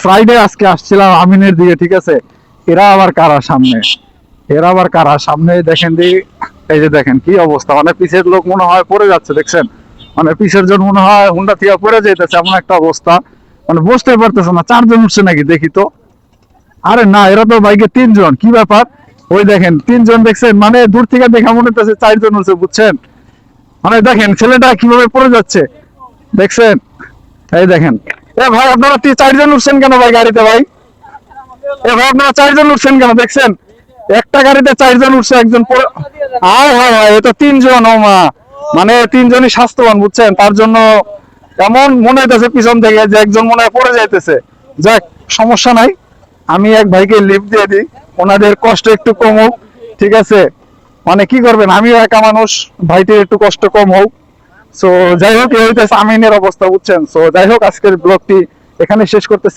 Friday আজকে আসছিলাম আমিনের দিকে, ঠিক আছে। এরা আবার কারা সামনে, দেখেন দি। এই যে দেখেন কি অবস্থা, মানে পিছের লোক মনে হয় পড়ে যাচ্ছে, দেখছেন। মানে পিছের জন মনে হয় হুন্ডা থেকে পড়ে যাইতেছে, এমন একটা অবস্থা। মানে বুঝতে পারতেছে না, 4 জন উঠছে নাকি দেখি তো। আরে না, এরা তো বাইকে 3 জন, কি ব্যাপার। ওই দেখেন 3 জন, দেখছেন। মানে দূর থেকে দেখা মনে হচ্ছে 4 জন উঠছে, বুঝছেন। মানে দেখেন ছেলেটা কিভাবে পড়ে যাচ্ছে, দেখছেন। এই দেখেন। এ ভাই, আপনারা 4 জন উঠছেন কেন ভাই গাড়িতে ভাই? এ ভাই, আপনারা 4 জন উঠছেন কেন, দেখছেন। একটা গাড়িতে 4 জন উঠছে, একজন আয় হায় হায়, এ তো 3 জন, ও মা। মানে 3 জনই স্বাস্থ্যবান, বুঝছেন। তার জন্য এমন মনে হইতেছে পিছন থেকে যে একজন মনে হয় পড়ে যাইতেছে। যাক, সমস্যা নাই। আমি এক ভাইকে লিফট দিয়ে দিই, ওনাদের কষ্ট একটু কম হোক, ঠিক আছে। মানে কি করবেন, আমিও একা মানুষ, ভাইটির একটু কষ্ট কম হোক। সো যাই হোক, এই হইতেছে আমিনের অবস্থা, বুঝছেন। সো যাই হোক, আজকের ব্লগটি এখানে শেষ করতেছি।